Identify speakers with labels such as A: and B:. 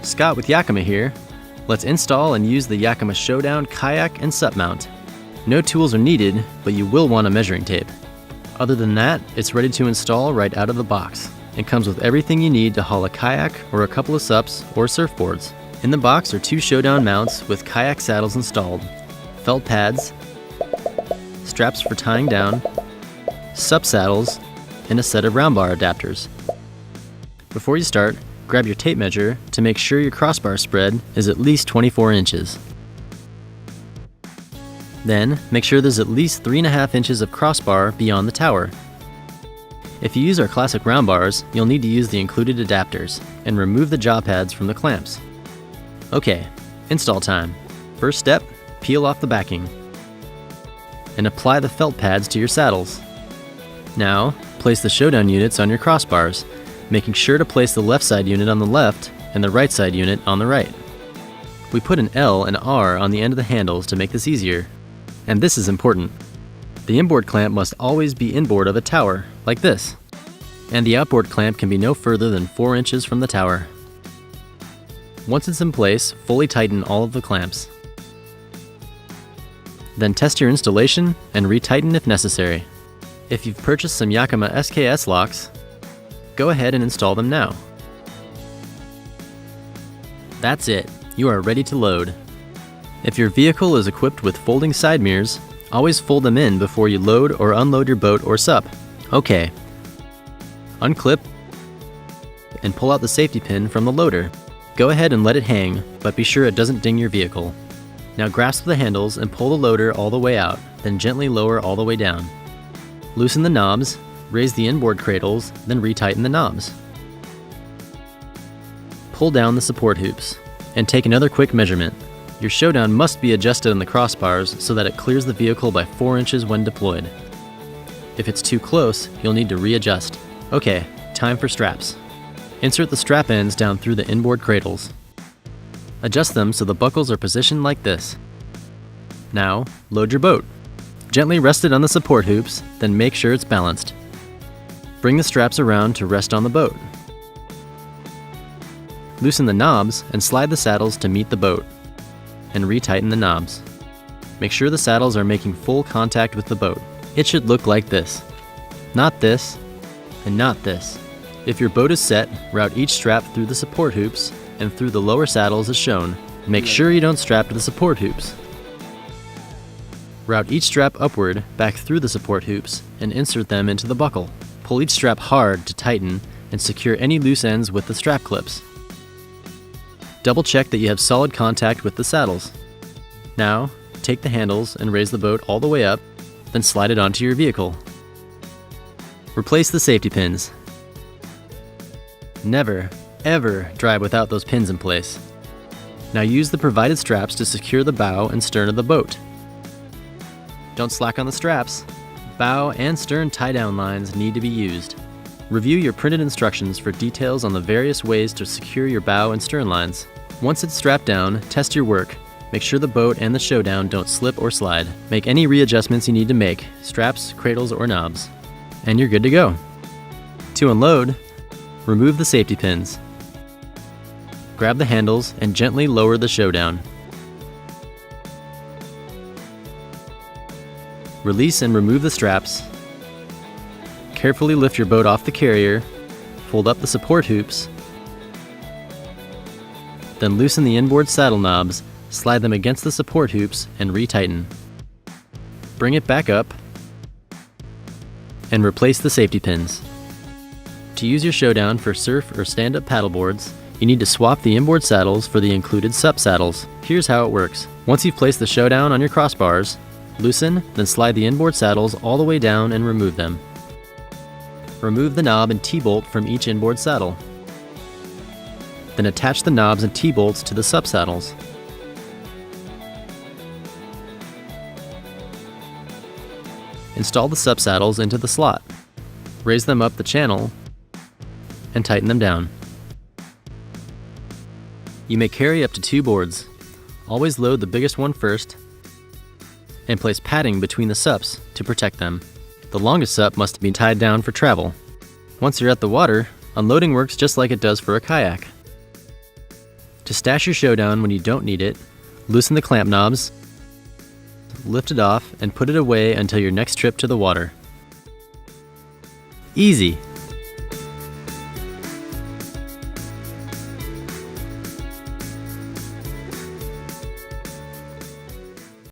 A: Scott with Yakima here. Let's install and use the Yakima ShowDown kayak and SUP mount. No tools are needed, but you will want a measuring tape. Other than that, it's ready to install right out of the box. It comes with everything you need to haul a kayak or a couple of SUPs or surfboards. In the box are 2 ShowDown mounts with kayak saddles installed, felt pads, straps for tying down, SUP saddles, and a set of round bar adapters. Before you start, grab your tape measure to make sure your crossbar spread is at least 24 inches. Then, make sure there's at least 3.5 inches of crossbar beyond the tower. If you use our classic round bars, you'll need to use the included adapters and remove the jaw pads from the clamps. Okay, install time. First step, peel off the backing and apply the felt pads to your saddles. Now, place the ShowDown units on your crossbars, making sure to place the left side unit on the left and the right side unit on the right. We put an L and R on the end of the handles to make this easier. And this is important. The inboard clamp must always be inboard of a tower, like this. And the outboard clamp can be no further than 4 inches from the tower. Once it's in place, fully tighten all of the clamps. Then test your installation and retighten if necessary. If you've purchased some Yakima SKS locks, go ahead and install them now. That's it, you are ready to load. If your vehicle is equipped with folding side mirrors, always fold them in before you load or unload your boat or SUP. Okay. Unclip and pull out the safety pin from the loader. Go ahead and let it hang, but be sure it doesn't ding your vehicle. Now grasp the handles and pull the loader all the way out, then gently lower all the way down. Loosen the knobs, raise the inboard cradles, then retighten the knobs. Pull down the support hoops, and take another quick measurement. Your ShowDown must be adjusted on the crossbars so that it clears the vehicle by 4 inches when deployed. If it's too close, you'll need to readjust. Okay, time for straps. Insert the strap ends down through the inboard cradles. Adjust them so the buckles are positioned like this. Now, load your boat. Gently rest it on the support hoops, then make sure it's balanced. Bring the straps around to rest on the boat. Loosen the knobs and slide the saddles to meet the boat, and retighten the knobs. Make sure the saddles are making full contact with the boat. It should look like this. Not this, and not this. If your boat is set, route each strap through the support hoops and through the lower saddles as shown. Make sure you don't strap to the support hoops. Route each strap upward back through the support hoops and insert them into the buckle. Pull each strap hard to tighten and secure any loose ends with the strap clips. Double check that you have solid contact with the saddles. Now, take the handles and raise the boat all the way up, then slide it onto your vehicle. Replace the safety pins. Never, ever drive without those pins in place. Now use the provided straps to secure the bow and stern of the boat. Don't slack on the straps. Bow and stern tie-down lines need to be used. Review your printed instructions for details on the various ways to secure your bow and stern lines. Once it's strapped down, test your work. Make sure the boat and the ShowDown don't slip or slide. Make any readjustments you need to make, straps, cradles, or knobs. And you're good to go. To unload, remove the safety pins. Grab the handles and gently lower the ShowDown. Release and remove the straps. Carefully lift your boat off the carrier, fold up the support hoops, then loosen the inboard saddle knobs, slide them against the support hoops, and retighten. Bring it back up, and replace the safety pins. To use your ShowDown for surf or stand-up paddleboards, you need to swap the inboard saddles for the included SUP saddles. Here's how it works. Once you've placed the ShowDown on your crossbars, loosen, then slide the inboard saddles all the way down and remove them. Remove the knob and T-bolt from each inboard saddle. Then attach the knobs and T-bolts to the SUP saddles. Install the SUP saddles into the slot. Raise them up the channel and tighten them down. You may carry up to 2 boards. Always load the biggest one first and place padding between the SUPs to protect them. The longest SUP must be tied down for travel. Once you're at the water, unloading works just like it does for a kayak. stash your ShowDown when you don't need it, loosen the clamp knobs, lift it off, and put it away until your next trip to the water. Easy!